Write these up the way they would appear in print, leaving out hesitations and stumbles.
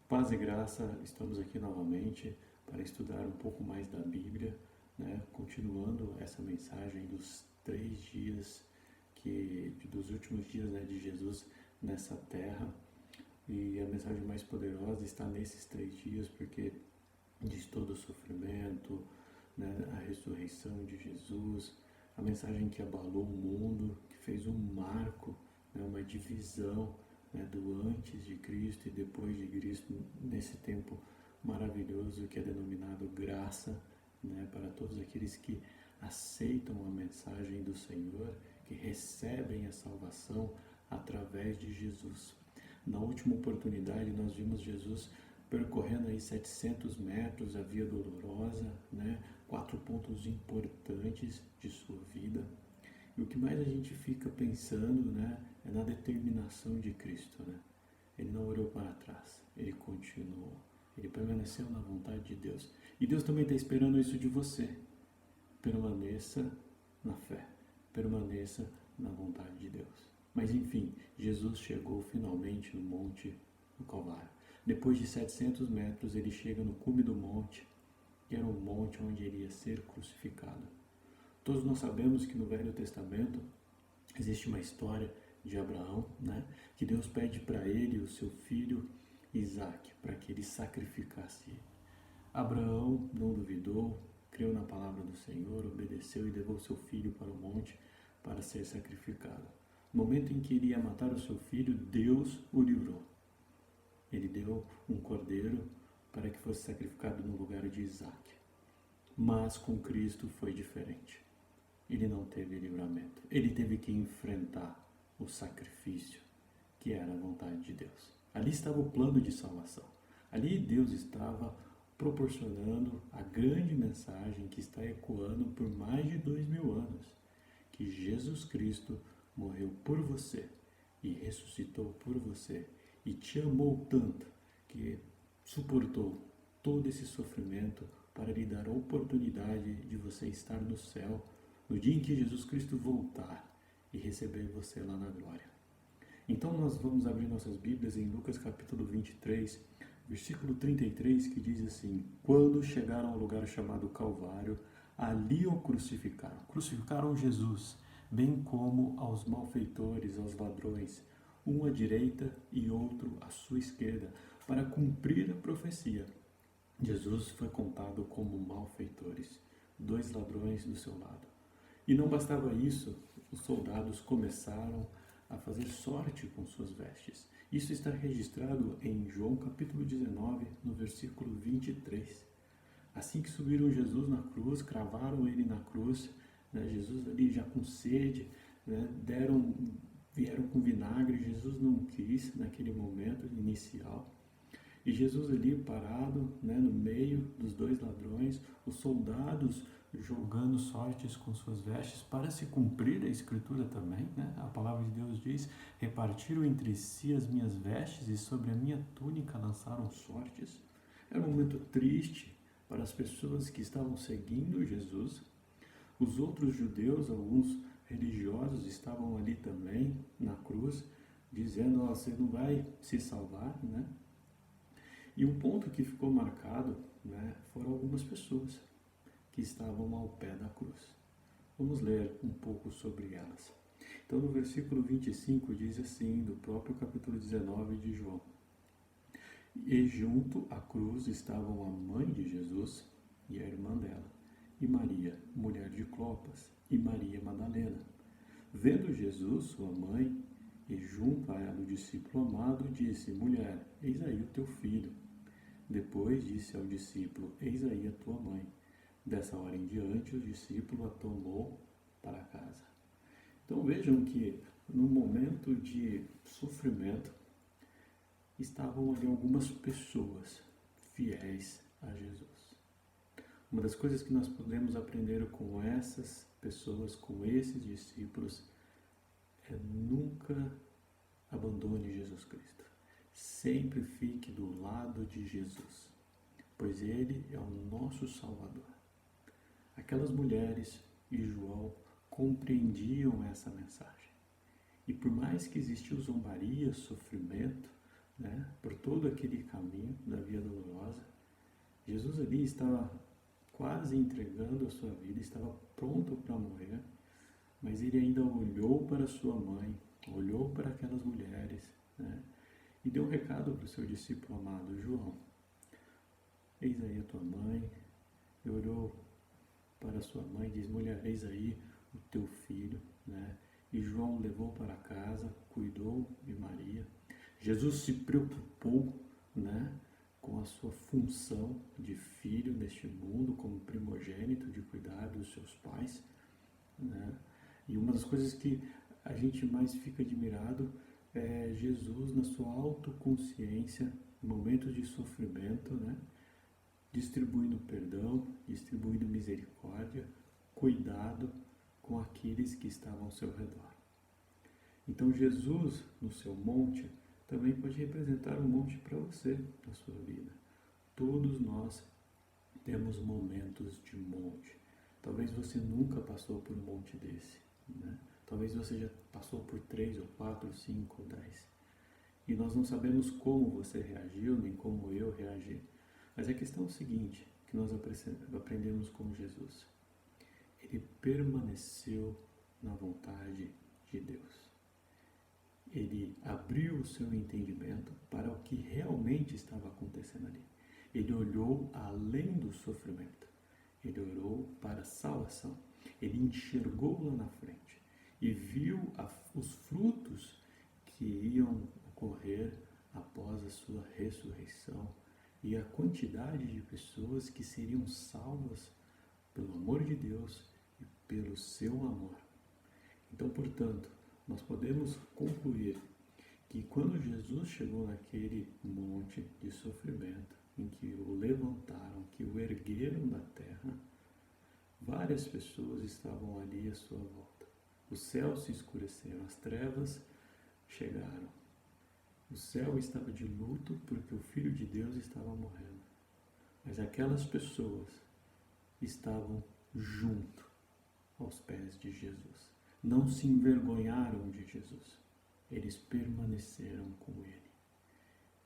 Paz e graça, estamos aqui novamente para estudar um pouco mais da Bíblia, né? Continuando essa mensagem dos 3 dias, dos últimos dias, né, de Jesus nessa terra. E a mensagem mais poderosa está nesses 3 dias, porque diz todo o sofrimento, né, a ressurreição de Jesus, a mensagem que abalou o mundo, que fez um marco, né, uma divisão, né, do antes de Cristo e depois de Cristo, nesse tempo maravilhoso que é denominado graça, né, para todos aqueles que aceitam a mensagem do Senhor, que recebem a salvação através de Jesus. Na última oportunidade nós vimos Jesus percorrendo aí 700 metros, a via dolorosa, né? 4 pontos importantes de sua vida. E o que mais a gente fica pensando, né, é na determinação de Cristo, né? Ele não olhou para trás, ele continuou, ele permaneceu na vontade de Deus. E Deus também está esperando isso de você. Permaneça na fé, permaneça na vontade de Deus. Mas enfim, Jesus chegou finalmente no Monte do Calvário. Depois de 700 metros, ele chega no cume do monte, que era o monte onde ele ia ser crucificado. Todos nós sabemos que no Velho Testamento existe uma história de Abraão, né? Que Deus pede para ele o seu filho Isaque, para que ele sacrificasse ele. Abraão não duvidou, creu na palavra do Senhor, obedeceu e levou seu filho para o monte para ser sacrificado. No momento em que ele ia matar o seu filho, Deus o livrou. Ele deu um cordeiro para que fosse sacrificado no lugar de Isaque. Mas com Cristo foi diferente. Ele não teve livramento. Ele teve que enfrentar o sacrifício, que era a vontade de Deus. Ali estava o plano de salvação. Ali Deus estava proporcionando a grande mensagem que está ecoando por mais de 2000 anos, que Jesus Cristo morreu por você e ressuscitou por você e te amou tanto que suportou todo esse sofrimento para lhe dar a oportunidade de você estar no céu no dia em que Jesus Cristo voltar e receber você lá na glória. Então nós vamos abrir nossas Bíblias em Lucas capítulo 23, versículo 33, que diz assim: quando chegaram ao lugar chamado Calvário, ali o crucificaram. Crucificaram Jesus, bem como aos malfeitores, aos ladrões, um à direita e outro à sua esquerda, para cumprir a profecia. Jesus foi contado como malfeitores, 2 ladrões do seu lado. E não bastava isso, os soldados começaram a fazer sorte com suas vestes. Isso está registrado em João capítulo 19, no versículo 23. Assim que subiram Jesus na cruz, cravaram ele na cruz, né, Jesus ali já com sede, né, vieram com vinagre, Jesus não quis naquele momento inicial. E Jesus ali parado, né, no meio dos 2 ladrões, os soldados jogando sortes com suas vestes para se cumprir a escritura também, né? A palavra de Deus diz: repartiram entre si as minhas vestes e sobre a minha túnica lançaram sortes. Era um momento triste para as pessoas que estavam seguindo Jesus. Os outros judeus, alguns religiosos, estavam ali também na cruz, dizendo: você não vai se salvar, né? E um ponto que ficou marcado, né, foram algumas pessoas que estavam ao pé da cruz. Vamos ler um pouco sobre elas. Então, no versículo 25 diz assim, do próprio capítulo 19 de João: e junto à cruz estavam a mãe de Jesus e a irmã dela, e Maria, mulher de Clopas, e Maria Madalena. Vendo Jesus, sua mãe, e junto a ela o discípulo amado, disse: mulher, eis aí o teu filho. Depois disse ao discípulo: eis aí a tua mãe. Dessa hora em diante, o discípulo a tomou para casa. Então vejam que no momento de sofrimento estavam ali algumas pessoas fiéis a Jesus. Uma das coisas que nós podemos aprender com essas pessoas, com esses discípulos, é nunca abandone Jesus Cristo. Sempre fique do lado de Jesus, pois Ele é o nosso Salvador. Aquelas mulheres e João compreendiam essa mensagem. E por mais que existiu zombaria, sofrimento, né, por todo aquele caminho da Via Dolorosa. Jesus ali estava quase entregando a sua vida, estava pronto para morrer, mas ele ainda olhou para sua mãe, olhou para aquelas mulheres, né, e deu um recado para o seu discípulo amado, João: eis aí a tua mãe. E olhou para sua mãe e diz: mulher, eis aí o teu filho, né? E João levou para casa, cuidou de Maria. Jesus se preocupou, né, com a sua função de filho neste mundo, como primogênito, de cuidar dos seus pais, né? E uma das coisas que a gente mais fica admirado é Jesus na sua autoconsciência, em momentos de sofrimento, né, distribuindo perdão, distribuindo misericórdia, cuidado com aqueles que estavam ao seu redor. Então Jesus, no seu monte, também pode representar um monte para você na sua vida. Todos nós temos momentos de monte. Talvez você nunca passou por um monte desse, né? Talvez você já passou por 3 ou 4, 5 ou 10. E nós não sabemos como você reagiu, nem como eu reagi. Mas a questão é o seguinte, que nós aprendemos com Jesus. Ele permaneceu na vontade de Deus. Ele abriu o seu entendimento para o que realmente estava acontecendo ali. Ele olhou além do sofrimento. Ele olhou para a salvação. Ele enxergou lá na frente e viu os frutos que iam ocorrer após a sua ressurreição e a quantidade de pessoas que seriam salvas pelo amor de Deus e pelo seu amor. Então, portanto, nós podemos concluir que quando Jesus chegou naquele monte de sofrimento, em que o levantaram, que o ergueram da terra, várias pessoas estavam ali à sua volta. Os céus se escureceram, as trevas chegaram. O céu estava de luto porque o Filho de Deus estava morrendo. Mas aquelas pessoas estavam junto aos pés de Jesus. Não se envergonharam de Jesus. Eles permaneceram com ele.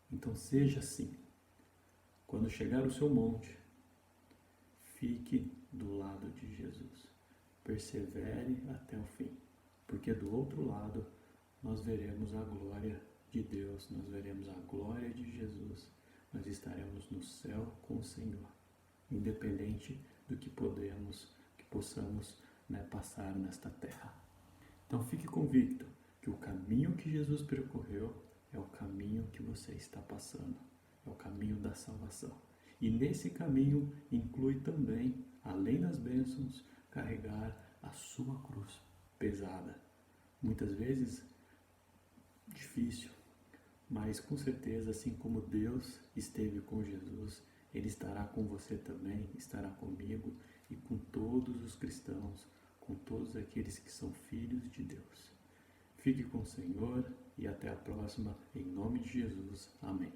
Então seja assim. Quando chegar o seu monte, fique do lado de Jesus. Persevere até o fim. Porque do outro lado nós veremos a glória de Deus, nós veremos a glória de Jesus, nós estaremos no céu com o Senhor, independente do que possamos, né, passar nesta terra. Então fique convicto que o caminho que Jesus percorreu é o caminho que você está passando, é o caminho da salvação. E nesse caminho inclui também, além das bênçãos, carregar a sua cruz pesada, muitas vezes difícil, mas com certeza, assim como Deus esteve com Jesus, Ele estará com você também, estará comigo e com todos os cristãos, com todos aqueles que são filhos de Deus. Fique com o Senhor e até a próxima, em nome de Jesus. Amém.